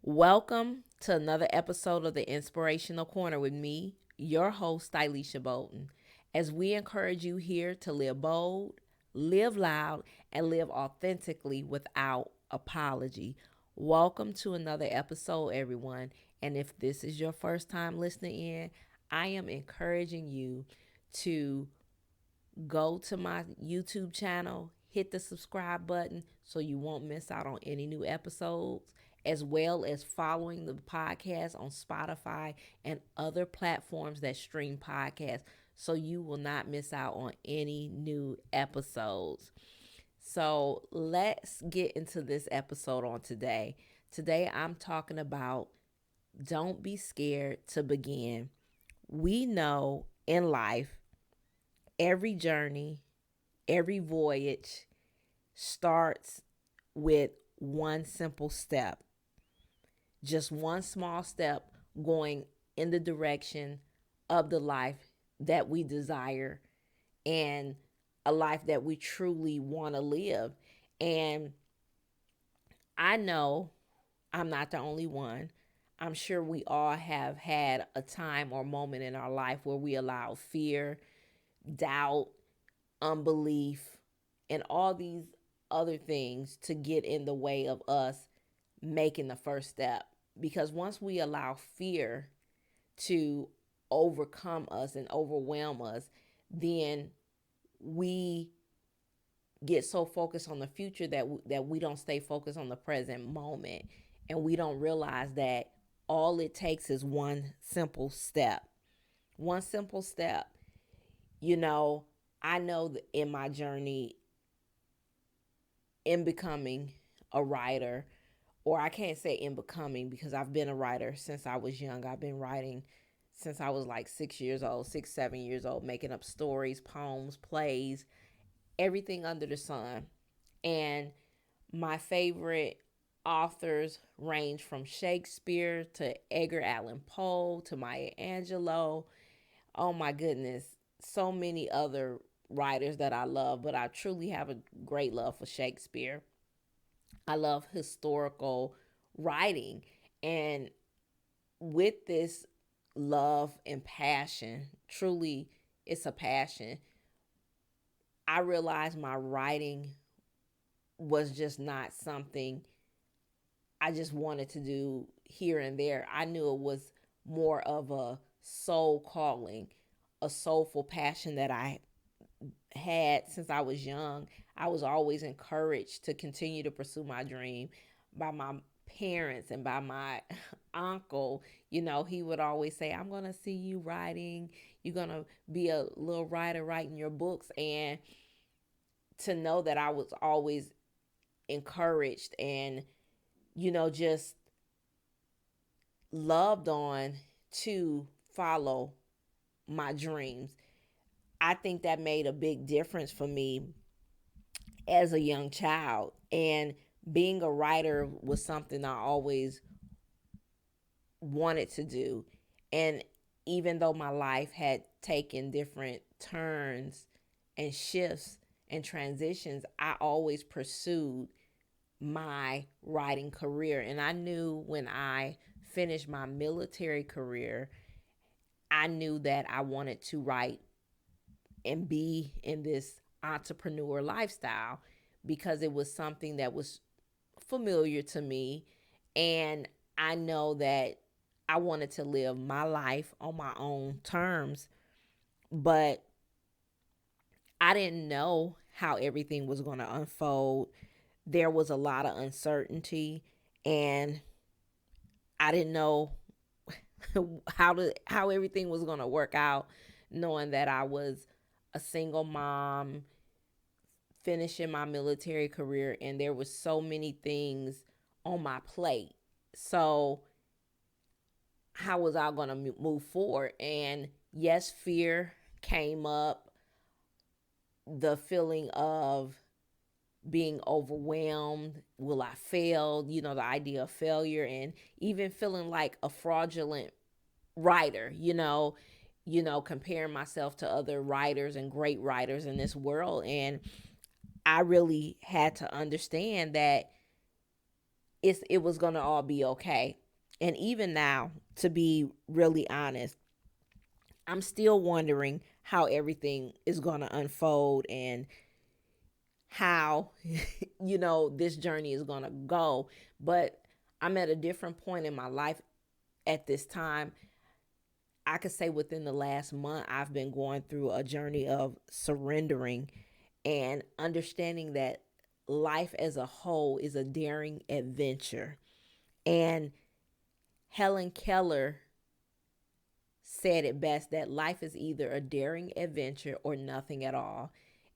Welcome to another episode of the Inspirational Corner with me, your host, Stylisha Bolton, as we encourage you here to live bold, live loud, and live authentically without apology. Welcome to another episode, everyone. And if this is your first time listening in, I am encouraging you to go to my YouTube channel, hit the subscribe button so you won't miss out on any new episodes, as well as following the podcast on Spotify and other platforms that stream podcasts so you will not miss out on any new episodes. So let's get into this episode on today. Today I'm talking about don't be scared to begin. We know in life every journey, every voyage starts with one simple step. Just one small step going in the direction of the life that we desire and a life that we truly want to live. And I know I'm not the only one. I'm sure we all have had a time or moment in our life where we allow fear, doubt, unbelief, and all these other things to get in the way of us making the first step. Because once we allow fear to overcome us and overwhelm us, then we get so focused on the future that we don't stay focused on the present moment, and we don't realize that all it takes is one simple step. One simple step. You know, I know that in my journey in becoming a writer, or I can't say in becoming because I've been a writer since I was young. I've been writing since I was like 6 years old, 7 years old, making up stories, poems, plays, everything under the sun. And my favorite authors range from Shakespeare to Edgar Allan Poe to Maya Angelou. Oh my goodness, so many other writers that I love, but I truly have a great love for Shakespeare. I love historical writing. And with this love and passion, truly it's a passion, I realized my writing was just not something I just wanted to do here and there. I knew it was more of a soul calling, a soulful passion that I had since I was young. I was always encouraged to continue to pursue my dream by my parents and by my uncle. You know, he would always say, I'm going to see you writing. You're going to be a little writer writing your books. And to know that I was always encouraged and, just loved on to follow my dreams. I think that made a big difference for me as a young child. And being a writer was something I always wanted to do. And even though my life had taken different turns and shifts and transitions, I always pursued my writing career. And I knew when I finished my military career, I knew that I wanted to write and be in this entrepreneur lifestyle because it was something that was familiar to me. And I know that I wanted to live my life on my own terms, but I didn't know how everything was going to unfold. There was a lot of uncertainty, and I didn't know how everything was going to work out, knowing that I was a single mom finishing my military career, and there was so many things on my plate. So how was I going to move forward? And yes, fear came up, the feeling of being overwhelmed. Will I fail? The idea of failure, and even feeling like a fraudulent writer, comparing myself to other writers and great writers in this world. And I really had to understand that it was going to all be okay. And even now, to be really honest, I'm still wondering how everything is going to unfold and how this journey is going to go. But I'm at a different point in my life at this time. I could say within the last month, I've been going through a journey of surrendering and understanding that life as a whole is a daring adventure. And Helen Keller said it best, that life is either a daring adventure or nothing at all.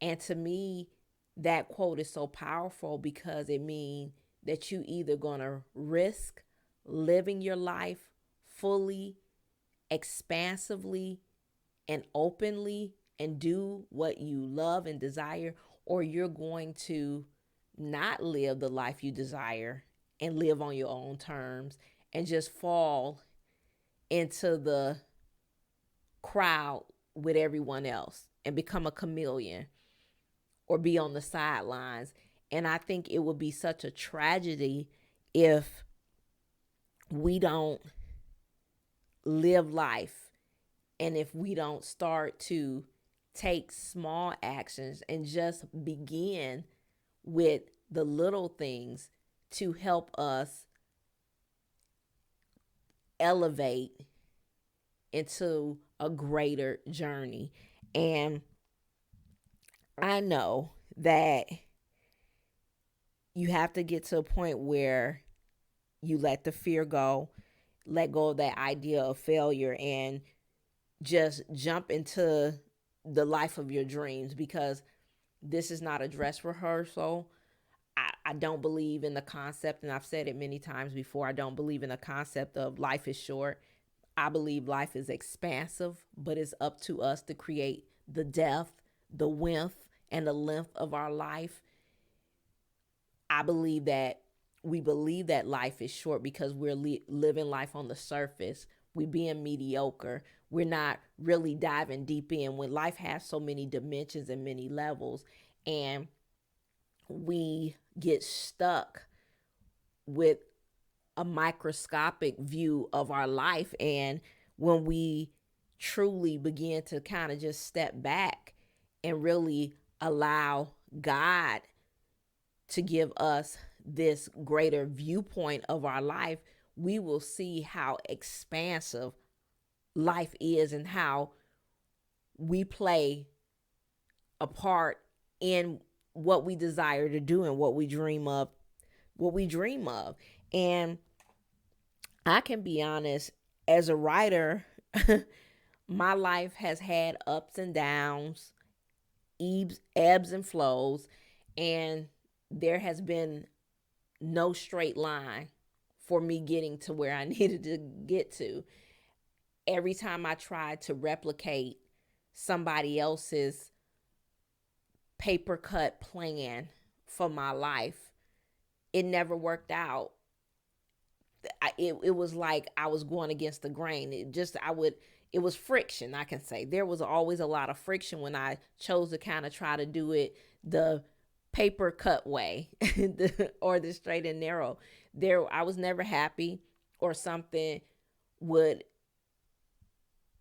And to me, that quote is so powerful because it means that you either going to risk living your life fully, expansively, and openly, and do what you love and desire, or you're going to not live the life you desire and live on your own terms and just fall into the crowd with everyone else and become a chameleon or be on the sidelines. And I think it would be such a tragedy if we don't live life and if we don't start to take small actions and just begin with the little things to help us elevate into a greater journey. And I know that you have to get to a point where you let the fear go, let go of that idea of failure, and just jump into the life of your dreams, because this is not a dress rehearsal. I don't believe in the concept, and I've said it many times before, I don't believe in the concept of life is short. I believe life is expansive, but it's up to us to create the depth, the width, and the length of our life. I believe that we believe that life is short because we're living life on the surface. We being mediocre. We're not really diving deep in when life has so many dimensions and many levels. And we get stuck with a microscopic view of our life. And when we truly begin to kind of just step back and really allow God to give us this greater viewpoint of our life, we will see how expansive life is and how we play a part in what we desire to do and what we dream of. And I can be honest, as a writer, my life has had ups and downs, ebbs and flows, and there has been no straight line for me getting to where I needed to get to. Every time I tried to replicate somebody else's paper cut plan for my life, it never worked out. It was like I was going against the grain. It was friction, I can say. There was always a lot of friction when I chose to kind of try to do it the paper cut way or the straight and narrow. I was never happy, or something would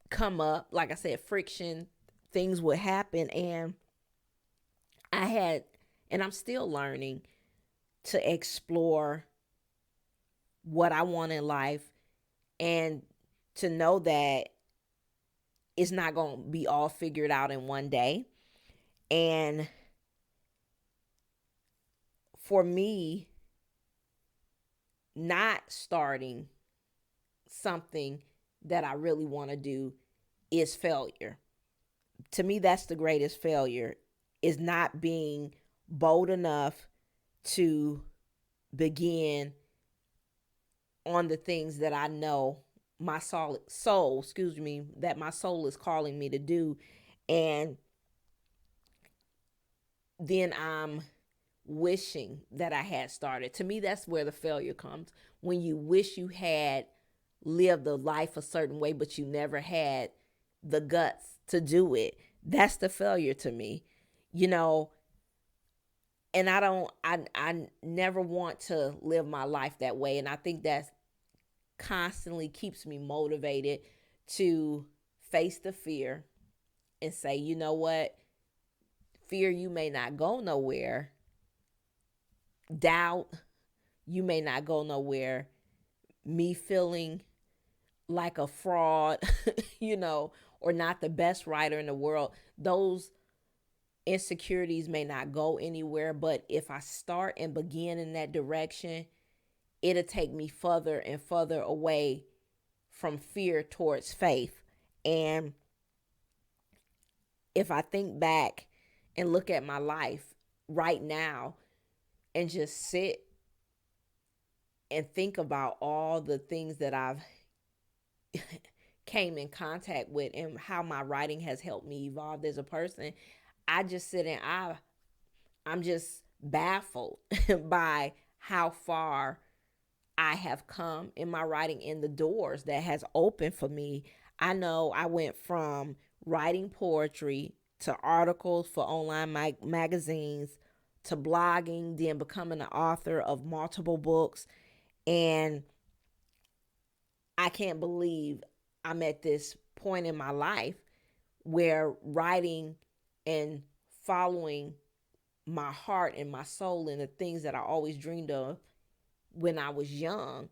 come up. Like I said, friction, things would happen. And I had, and I'm still learning to explore what I want in life, and to know that it's not going to be all figured out in one day. And for me, not starting something that I really want to do is failure. To me, that's the greatest failure, is not being bold enough to begin on the things that I know my that my soul is calling me to do. And then I'm wishing that I had started. To me, that's where the failure comes. When you wish you had lived a life a certain way, but you never had the guts to do it. That's the failure to me. You know, And I never want to live my life that way. And I think that constantly keeps me motivated to face the fear and say, you know what? Fear, you may not go nowhere. Doubt, you may not go nowhere. Me feeling like a fraud, you know, or not the best writer in the world, those insecurities may not go anywhere. But if I start and begin in that direction, it'll take me further and further away from fear towards faith. And if I think back and look at my life right now and just sit and think about all the things that I've came in contact with and how my writing has helped me evolve as a person, I just sit and I'm just baffled by how far I have come in my writing and the doors that has opened for me. I know I went from writing poetry to articles for online magazines to blogging, then becoming an author of multiple books. And I can't believe I'm at this point in my life where writing and following my heart and my soul and the things that I always dreamed of when I was young,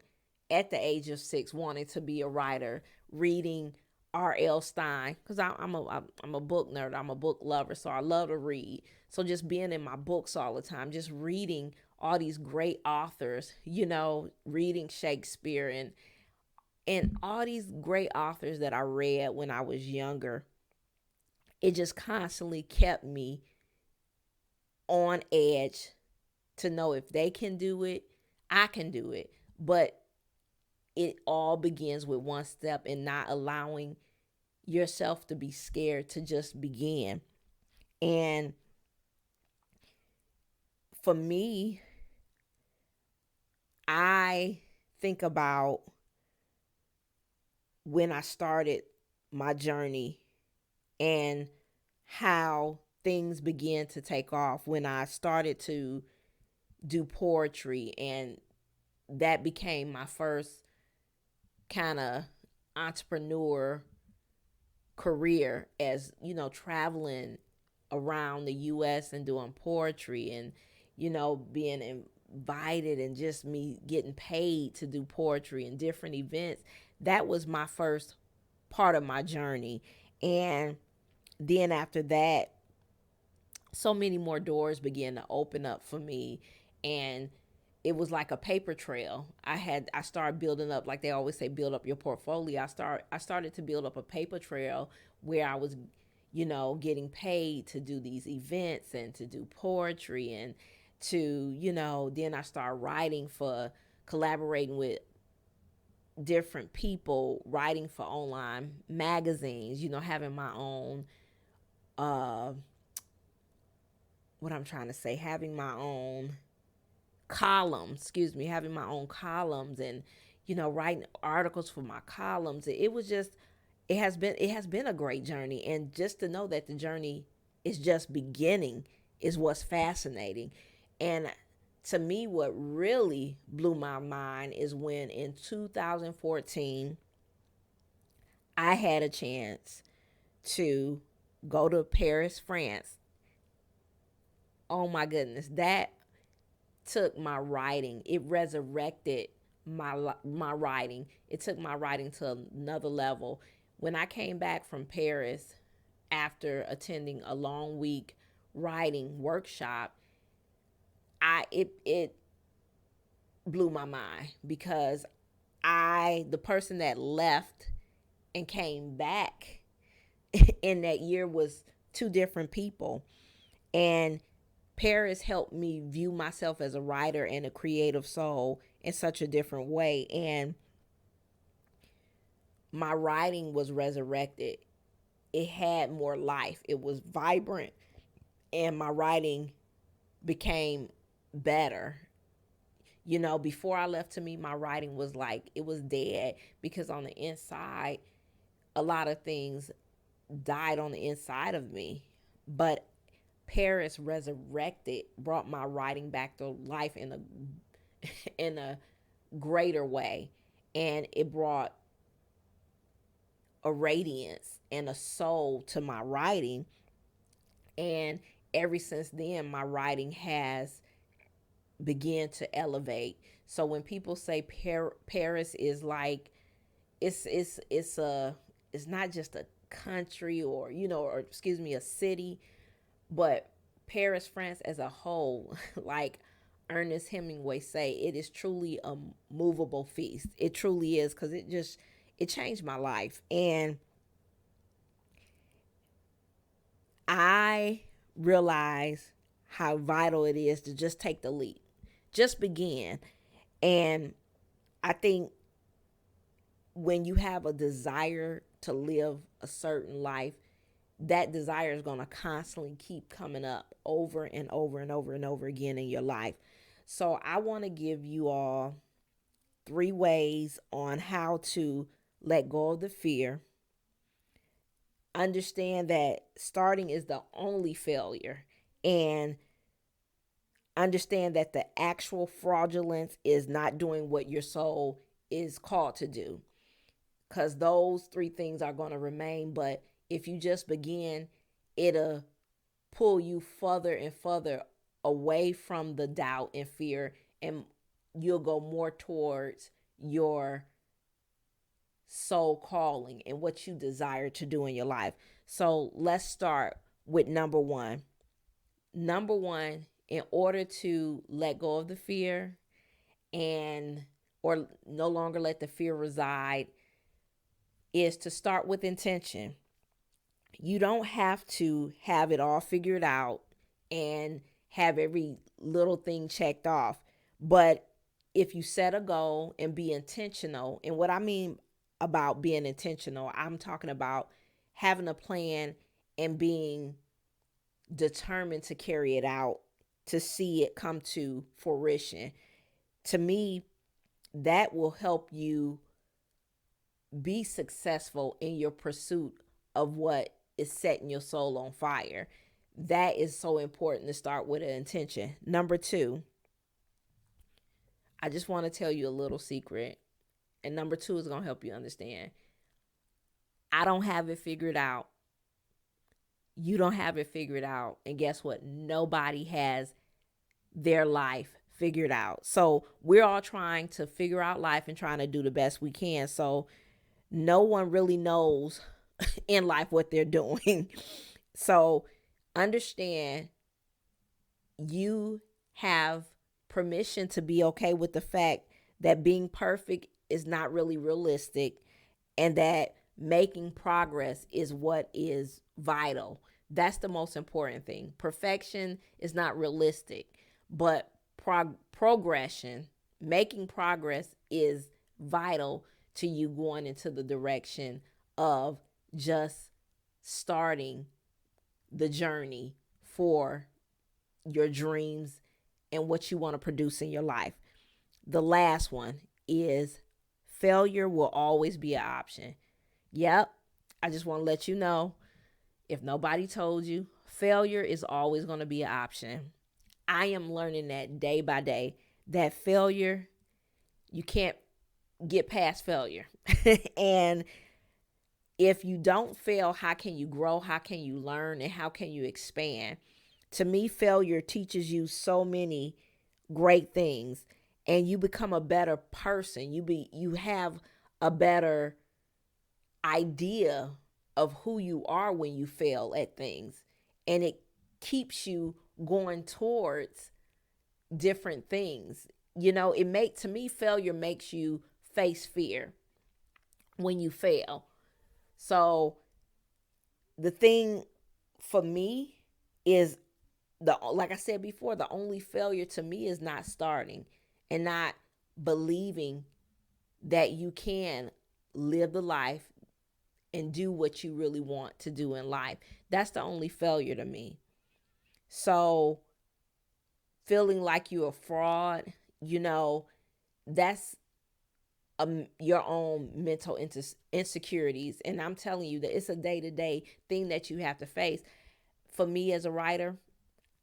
at the age of 6, wanting to be a writer, reading R.L. Stein, because I'm a book nerd, I'm a book lover, so I love to read. So just being in my books all the time, just reading all these great authors, you know, reading Shakespeare and all these great authors that I read when I was younger, it just constantly kept me on edge to know if they can do it, I can do it. But it all begins with one step and not allowing yourself to be scared to just begin. And for me, I think about when I started my journey and how things began to take off when I started to do poetry, and that became my first kind of entrepreneur career, as you know, traveling around the US and doing poetry and you know being invited and just me getting paid to do poetry in different events. That was my first part of my journey. And then after that, so many more doors began to open up for me, and it was like a paper trail. I started building up, like they always say, build up your portfolio. I started to build up a paper trail where I was, you know, getting paid to do these events and to do poetry and to, you know, then I started writing for, collaborating with different people, writing for online magazines, you know, having my own uh what I'm trying to say, having my own columns, excuse me, having my own columns and you know writing articles for my columns. It was just it has been a great journey, and just to know that the journey is just beginning is what's fascinating. And to me, what really blew my mind is when in 2014 I had a chance to go to Paris, France. Oh my goodness, that took my writing. It resurrected my writing. It took my writing to another level. When I came back from Paris after attending a long week writing workshop, it blew my mind because the person that left and came back in that year was two different people. And Paris helped me view myself as a writer and a creative soul in such a different way. And my writing was resurrected. It had more life, it was vibrant, and my writing became better. You know, before I left, to me, my writing was like, it was dead because on the inside, a lot of things died on the inside of me. But Paris resurrected brought my writing back to life in a in a greater way, and it brought a radiance and a soul to my writing. And ever since then, my writing has began to elevate. So when people say Paris is like, it's not just a country, or or excuse me, a city, but Paris, France as a whole, like Ernest Hemingway say, it is truly a movable feast. It truly is, because it changed my life. And I realize how vital it is to just take the leap, just begin. And I think when you have a desire to live a certain life, that desire is going to constantly keep coming up over and over and over and over again in your life. So I want to give you all 3 ways on how to let go of the fear. Understand that starting is the only failure, and understand that the actual fraudulence is not doing what your soul is called to do, because those 3 things are going to remain. But if you just begin, it'll pull you further and further away from the doubt and fear, and you'll go more towards your soul calling and what you desire to do in your life. So let's start with number one. Number one, in order to let go of the fear and or no longer let the fear reside, is to start with intention. You don't have to have it all figured out and have every little thing checked off. But if you set a goal and be intentional, and what I mean about being intentional, I'm talking about having a plan and being determined to carry it out, to see it come to fruition. To me, that will help you be successful in your pursuit of what is setting your soul on fire. That is so important, to start with an intention. Number 2, I just want to tell you a little secret. And number 2 is going to help you understand. I don't have it figured out. You don't have it figured out. And guess what? Nobody has their life figured out. So we're all trying to figure out life and trying to do the best we can. So no one really knows in life what they're doing. So understand, you have permission to be okay with the fact that being perfect is not really realistic, and that making progress is what is vital. That's the most important thing. Perfection is not realistic, but progression, making progress, is vital to you going into the direction of just starting the journey for your dreams and what you want to produce in your life. The last one is failure will always be an option. Yep, I just want to let you know, if nobody told you, failure is always going to be an option. I am learning that day by day, that failure, you can't get past failure. And if you don't fail, how can you grow? How can you learn? And how can you expand? To me, failure teaches you so many great things, and you become a better person. You have a better idea of who you are when you fail at things, and it keeps you going towards different things. To me, failure makes you face fear when you fail. So the thing for me is, like I said before, the only failure to me is not starting and not believing that you can live the life and do what you really want to do in life. That's the only failure to me. So feeling like you're a fraud, that's your own mental insecurities. And I'm telling you that it's a day-to-day thing that you have to face. For me as a writer,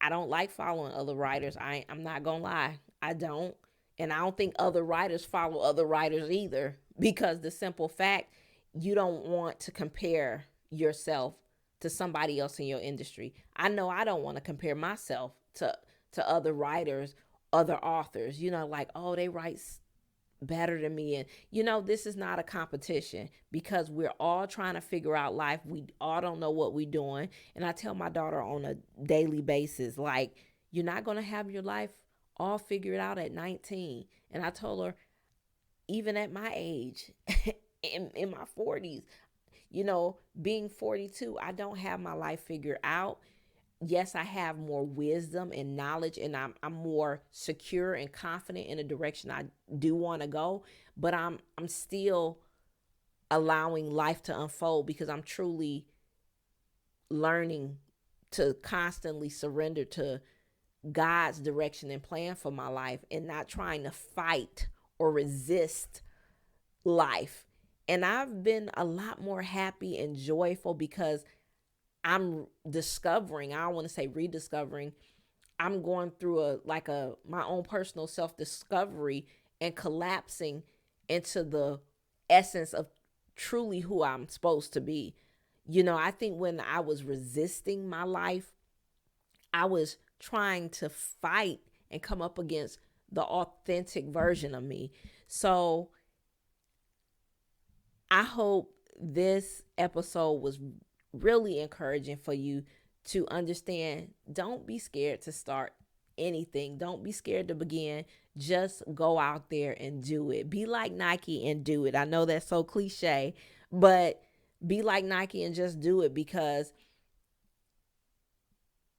I don't like following other writers. I'm not gonna lie. I don't. And I don't think other writers follow other writers either, because the simple fact, you don't want to compare yourself to somebody else in your industry. I know I don't want to compare myself to other writers, other authors. Like, oh, they write better than me. And this is not a competition, because we're all trying to figure out life. We all don't know what we're doing. And I tell my daughter on a daily basis, like, you're not going to have your life all figured out at 19. And I told her, even at my age, in my 40s, being 42, I don't have my life figured out. Yes, I have more wisdom and knowledge, and I'm more secure and confident in the direction I do want to go, but I'm still allowing life to unfold, because I'm truly learning to constantly surrender to God's direction and plan for my life, and not trying to fight or resist life. And I've been a lot more happy and joyful, because I'm discovering, I don't want to say rediscovering, I'm going through a my own personal self-discovery, and collapsing into the essence of truly who I'm supposed to be. I think when I was resisting my life, I was trying to fight and come up against the authentic version of me. So I hope this episode was really encouraging for you to understand. Don't be scared to start anything. Don't be scared to begin. Just go out there and do it. Be like Nike and do it. I know that's so cliche, but be like Nike and just do it, because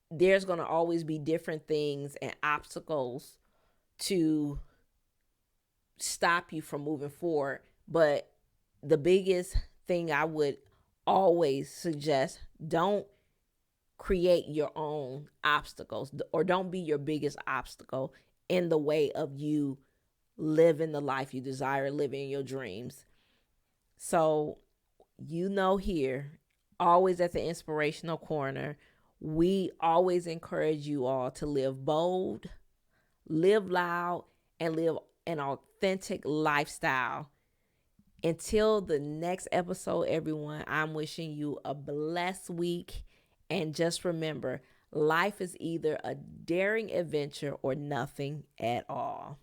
there's going to always be different things and obstacles to stop you from moving forward. But the biggest thing I would always suggest, don't create your own obstacles, or don't be your biggest obstacle in the way of you living the life you desire, living your dreams. So, here, always at the Inspirational Corner, we always encourage you all to live bold, live loud, and live an authentic lifestyle. Until the next episode, everyone, I'm wishing you a blessed week. And just remember, life is either a daring adventure or nothing at all.